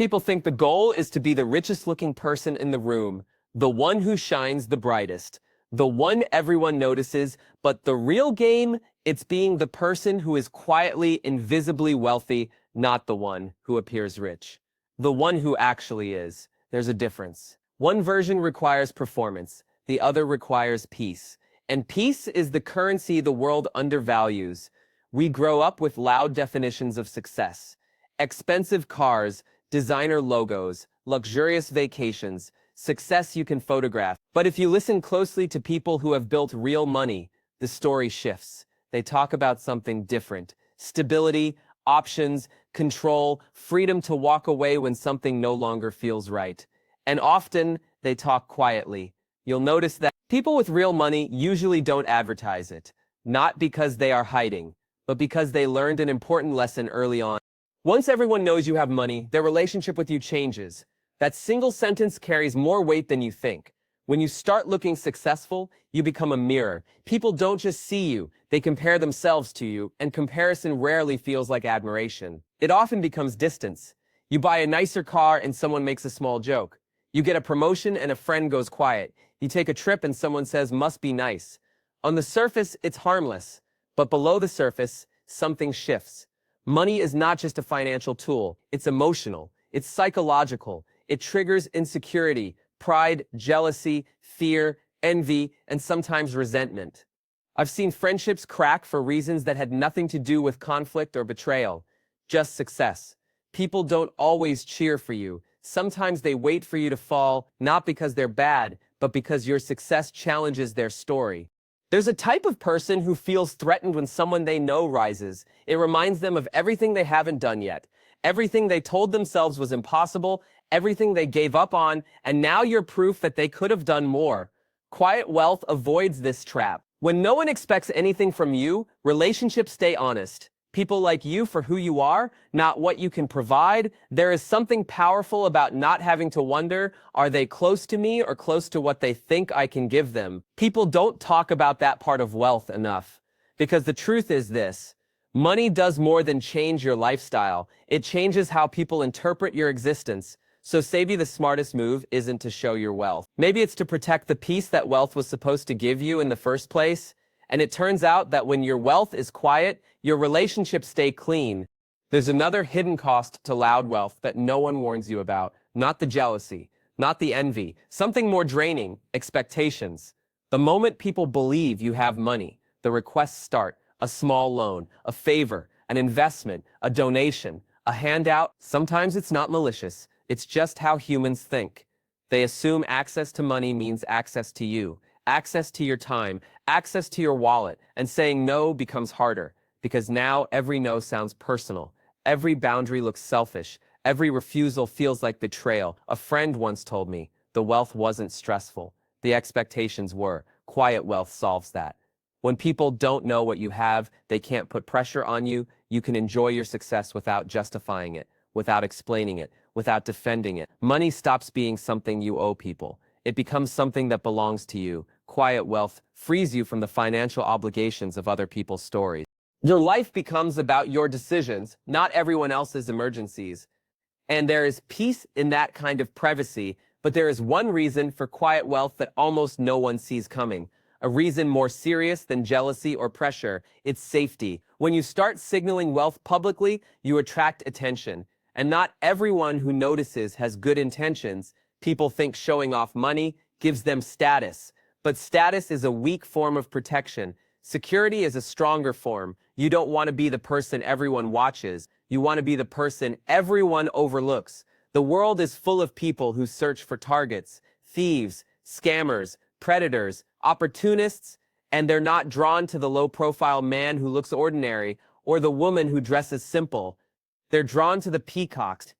People think the goal is to be the richest looking person in the room, the one who shines the brightest, the one everyone notices, but the real game, it's being the person who is quietly, invisibly wealthy, not the one who appears rich. The one who actually is. There's a difference. One version requires performance, the other requires peace. And peace is the currency the world undervalues. We grow up with loud definitions of success. Expensive cars, designer logos, luxurious vacations, success you can photograph. But if you listen closely to people who have built real money, the story shifts. They talk about something different. Stability, options, control, freedom to walk away when something no longer feels right. And often, they talk quietly. You'll notice that people with real money usually don't advertise it, not because they are hiding, but because they learned an important lesson early on. Once everyone knows you have money, their relationship with you changes. That single sentence carries more weight than you think. When you start looking successful, you become a mirror. People don't just see you, they compare themselves to you, and comparison rarely feels like admiration. It often becomes distance. You buy a nicer car and someone makes a small joke. You get a promotion and a friend goes quiet. You take a trip and someone says, "Must be nice." On the surface, it's harmless, but below the surface, something shifts. Money is not just a financial tool, it's emotional, it's psychological. It triggers insecurity, pride, jealousy, fear, envy, and sometimes resentment. I've seen friendships crack for reasons that had nothing to do with conflict or betrayal, just success. People don't always cheer for you. Sometimes they wait for you to fall, not because they're bad, but because your success challenges their story. There's a type of person who feels threatened when someone they know rises. It reminds them of everything they haven't done yet, everything they told themselves was impossible, everything they gave up on, and now you're proof that they could have done more. Quiet wealth avoids this trap. When no one expects anything from you, relationships stay honest. People like you for who you are, not what you can provide. There is something powerful about not having to wonder, are they close to me or close to what they think I can give them? People don't talk about that part of wealth enough. Because the truth is this, money does more than change your lifestyle. It changes how people interpret your existence. So maybe the smartest move isn't to show your wealth. Maybe it's to protect the peace that wealth was supposed to give you in the first place. And it turns out that when your wealth is quiet, your relationships stay clean. There's another hidden cost to loud wealth that no one warns you about. Not the jealousy, not the envy, something more draining, expectations. The moment people believe you have money, the requests start. A small loan, a favor, an investment, a donation, a handout. Sometimes it's not malicious. It's just how humans think. They assume access to money means access to you, access to your time, access to your wallet, and saying no becomes harder, because now every no sounds personal. Every boundary looks selfish. Every refusal feels like betrayal. A friend once told me, the wealth wasn't stressful. The expectations were. Quiet wealth solves that. When people don't know what you have, they can't put pressure on you. You can enjoy your success without justifying it, without explaining it, without defending it. Money stops being something you owe people. It becomes something that belongs to you. Quiet wealth frees you from the financial obligations of other people's stories. Your life becomes about your decisions, not everyone else's emergencies. And there is peace in that kind of privacy, but there is one reason for quiet wealth that almost no one sees coming. A reason more serious than jealousy or pressure. It's safety. When you start signaling wealth publicly, you attract attention. And not everyone who notices has good intentions. People think showing off money gives them status. But status is a weak form of protection. Security is a stronger form. You don't want to be the person everyone watches. You want to be the person everyone overlooks. The world is full of people who search for targets, thieves, scammers, predators, opportunists, and they're not drawn to the low-profile man who looks ordinary or the woman who dresses simple. They're drawn to the peacocks,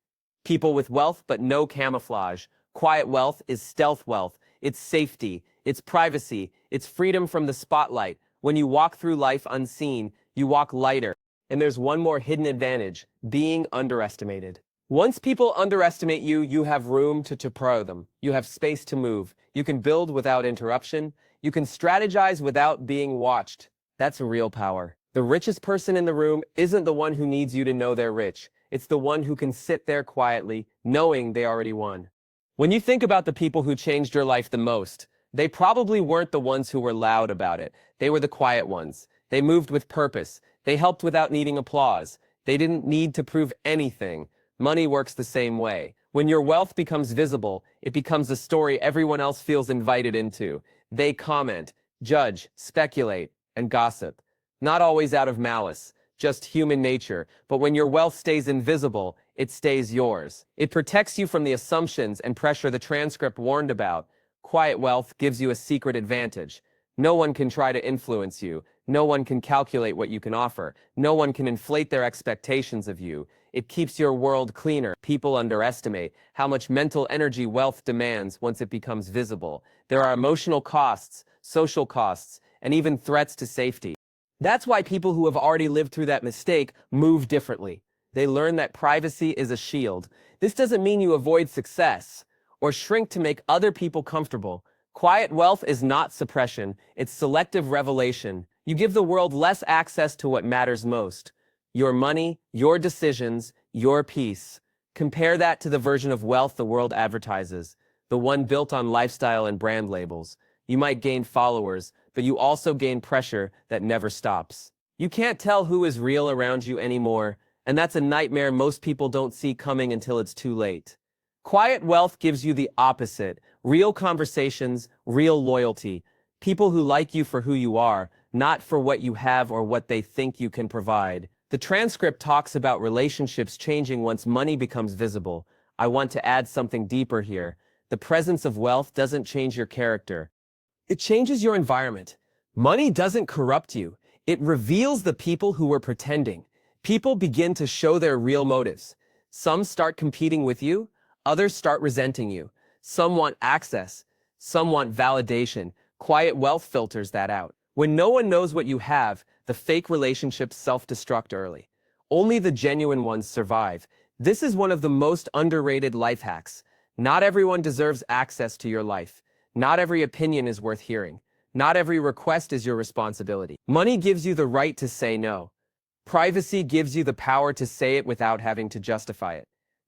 people with wealth but no camouflage. Quiet wealth is stealth wealth. It's safety, it's privacy, it's freedom from the spotlight. When you walk through life unseen, you walk lighter. And there's one more hidden advantage, being underestimated. Once people underestimate you, you have room to pro them. You have space to move. You can build without interruption. You can strategize without being watched. That's real power. The richest person in the room isn't the one who needs you to know they're rich. It's the one who can sit there quietly, knowing they already won. When you think about the people who changed your life the most, they probably weren't the ones who were loud about it. They were the quiet ones. They moved with purpose. They helped without needing applause. They didn't need to prove anything. Money works the same way. When your wealth becomes visible, it becomes a story everyone else feels invited into. They comment, judge, speculate, and gossip. Not always out of malice, just human nature. But when your wealth stays invisible, it stays yours. It protects you from the assumptions and pressure the transcript warned about. Quiet wealth gives you a secret advantage. No one can try to influence you. No one can calculate what you can offer. No one can inflate their expectations of you. It keeps your world cleaner. People underestimate how much mental energy wealth demands once it becomes visible. There are emotional costs, social costs, and even threats to safety. That's why people who have already lived through that mistake move differently. They learn that privacy is a shield. This doesn't mean you avoid success or shrink to make other people comfortable. Quiet wealth is not suppression, it's selective revelation. You give the world less access to what matters most. Your money, your decisions, your peace. Compare that to the version of wealth the world advertises, the one built on lifestyle and brand labels. You might gain followers, but you also gain pressure that never stops. You can't tell who is real around you anymore, and that's a nightmare most people don't see coming until it's too late. Quiet wealth gives you the opposite. Real conversations, real loyalty. People who like you for who you are, not for what you have or what they think you can provide. The transcript talks about relationships changing once money becomes visible. I want to add something deeper here. The presence of wealth doesn't change your character. It changes your environment. Money doesn't corrupt you. It reveals the people who were pretending. People begin to show their real motives. Some start competing with you. Others start resenting you. Some want access. Some want validation. Quiet wealth filters that out. When no one knows what you have, the fake relationships self-destruct early. Only the genuine ones survive. This is one of the most underrated life hacks. Not everyone deserves access to your life. Not every opinion is worth hearing. Not every request is your responsibility. Money gives you the right to say no. Privacy gives you the power to say it without having to justify it.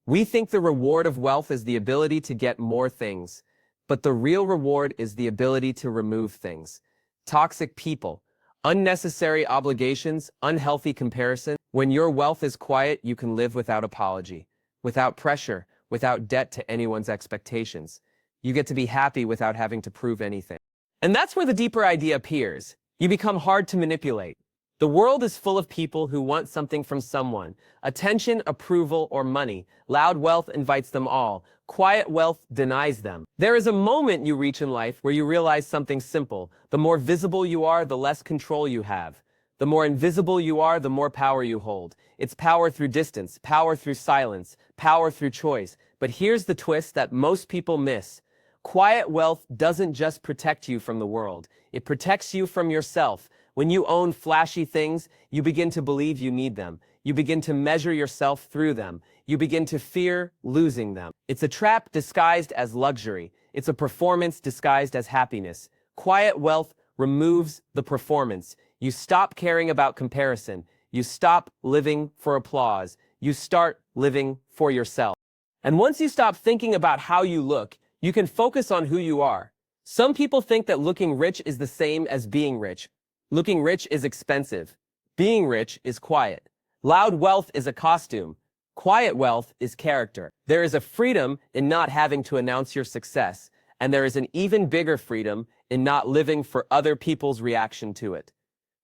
We think the reward of wealth is the ability to get more things, but the real reward is the ability to remove things. Toxic people, unnecessary obligations, unhealthy comparison. When your wealth is quiet, you can live without apology, without pressure, without debt to anyone's expectations. You get to be happy without having to prove anything. And that's where the deeper idea appears. You become hard to manipulate. The world is full of people who want something from someone. Attention, approval, or money. Loud wealth invites them all. Quiet wealth denies them. There is a moment you reach in life where you realize something simple. The more visible you are, the less control you have. The more invisible you are, the more power you hold. It's power through distance, power through silence, power through choice. But here's the twist that most people miss. Quiet wealth doesn't just protect you from the world. It protects you from yourself. When you own flashy things, you begin to believe you need them. You begin to measure yourself through them. You begin to fear losing them. It's a trap disguised as luxury. It's a performance disguised as happiness. Quiet wealth removes the performance. You stop caring about comparison. You stop living for applause. You start living for yourself. And once you stop thinking about how you look, you can focus on who you are. Some people think that looking rich is the same as being rich. Looking rich is expensive. Being rich is quiet. Loud wealth is a costume. Quiet wealth is character. There is a freedom in not having to announce your success, and there is an even bigger freedom in not living for other people's reaction to it.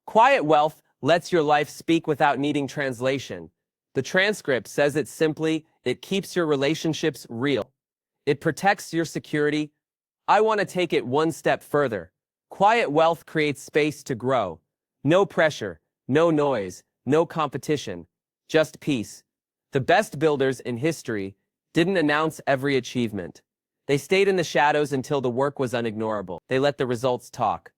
Quiet wealth lets your life speak without needing translation. The transcript says it simply, it keeps your relationships real. It protects your security. I want to take it one step further. Quiet wealth creates space to grow. No pressure, no noise, no competition, just peace. The best builders in history didn't announce every achievement. They stayed in the shadows until the work was unignorable. They let the results talk.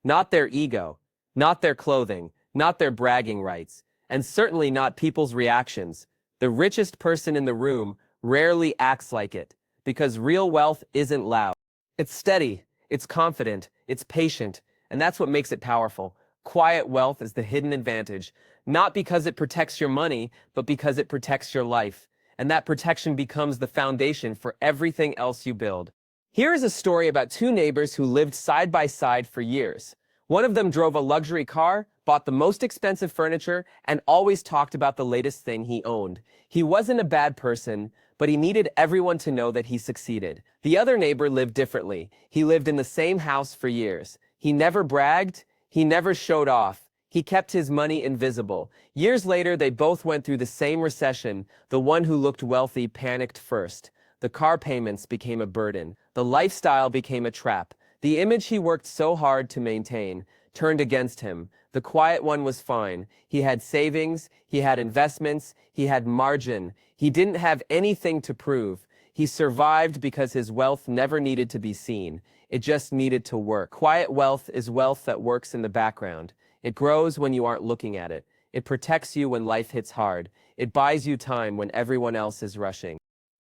Not their ego, not their clothing, not their bragging rights, and certainly not people's reactions. The richest person in the room rarely acts like it, because real wealth isn't loud. It's steady, it's confident, it's patient, and that's what makes it powerful. Quiet wealth is the hidden advantage. not because it protects your money, but because it protects your life. And that protection becomes the foundation for everything else you build. Here is a story about two neighbors who lived side by side for years. One of them drove a luxury car, bought the most expensive furniture, and always talked about the latest thing he owned. He wasn't a bad person, but he needed everyone to know that he succeeded. The other neighbor lived differently. He lived in the same house for years. He never bragged. He never showed off. He kept his money invisible. Years later, they both went through the same recession. The one who looked wealthy panicked first. The car payments became a burden. The lifestyle became a trap. The image he worked so hard to maintain turned against him. The quiet one was fine. He had savings, he had investments, he had margin. He didn't have anything to prove. He survived because his wealth never needed to be seen. It just needed to work. Quiet wealth is wealth that works in the background. It grows when you aren't looking at it. It protects you when life hits hard. It buys you time when everyone else is rushing.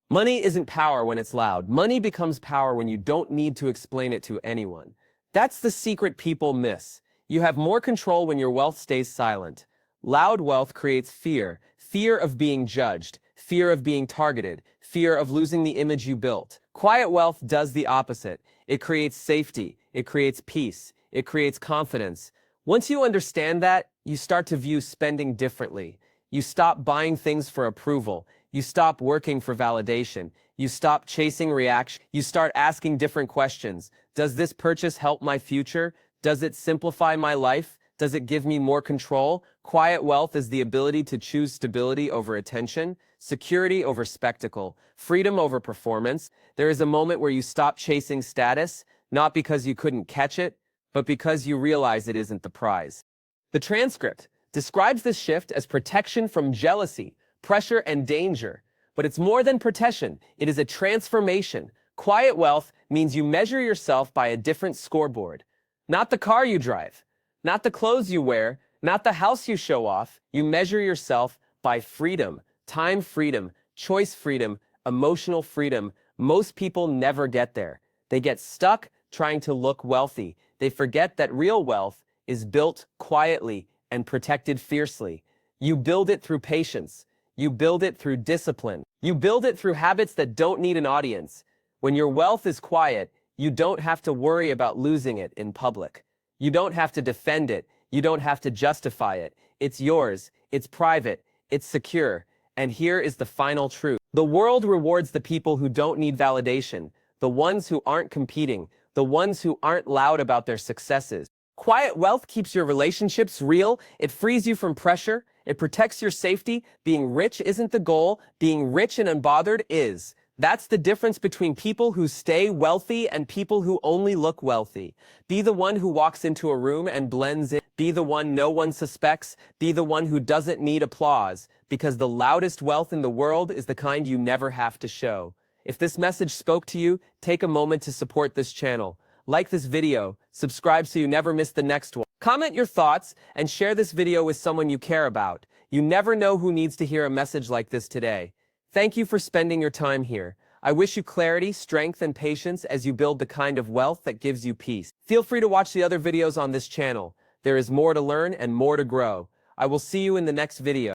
Money isn't power when it's loud. Money becomes power when you don't need to explain it to anyone. That's the secret people miss. You have more control when your wealth stays silent. Loud wealth creates fear. Fear of being judged. Fear of being targeted. Fear of losing the image you built. Quiet wealth does the opposite. It creates safety. It creates peace. It creates confidence. Once you understand that, you start to view spending differently. You stop buying things for approval. You stop working for validation. You stop chasing reaction. You start asking different questions. Does this purchase help my future? Does it simplify my life? Does it give me more control? Quiet wealth is the ability to choose stability over attention, security over spectacle, freedom over performance. There is a moment where you stop chasing status, not because you couldn't catch it, but because you realize it isn't the prize. The transcript describes this shift as protection from jealousy, pressure, and danger. But it's more than protection. It is a transformation. Quiet wealth means you measure yourself by a different scoreboard. Not the car you drive, not the clothes you wear, not the house you show off. You measure yourself by freedom, time freedom, choice freedom, emotional freedom. Most people never get there. They get stuck trying to look wealthy. They forget that real wealth is built quietly and protected fiercely. You build it through patience. You build it through discipline. You build it through habits that don't need an audience. When your wealth is quiet, you don't have to worry about losing it in public. You don't have to defend it. You don't have to justify it. It's yours. It's private. It's secure. And here is the final truth. The world rewards the people who don't need validation, the ones who aren't competing, the ones who aren't loud about their successes. Quiet wealth keeps your relationships real. It frees you from pressure. It protects your safety. Being rich isn't the goal. Being rich and unbothered is. That's the difference between people who stay wealthy and people who only look wealthy. Be the one who walks into a room and blends in. Be the one no one suspects. Be the one who doesn't need applause, because the loudest wealth in the world is the kind you never have to show. If this message spoke to you, take a moment to support this channel. Like this video, subscribe so you never miss the next one. Comment your thoughts and share this video with someone you care about. You never know who needs to hear a message like this today. Thank you for spending your time here. I wish you clarity, strength, and patience as you build the kind of wealth that gives you peace. Feel free to watch the other videos on this channel. There is more to learn and more to grow. I will see you in the next video.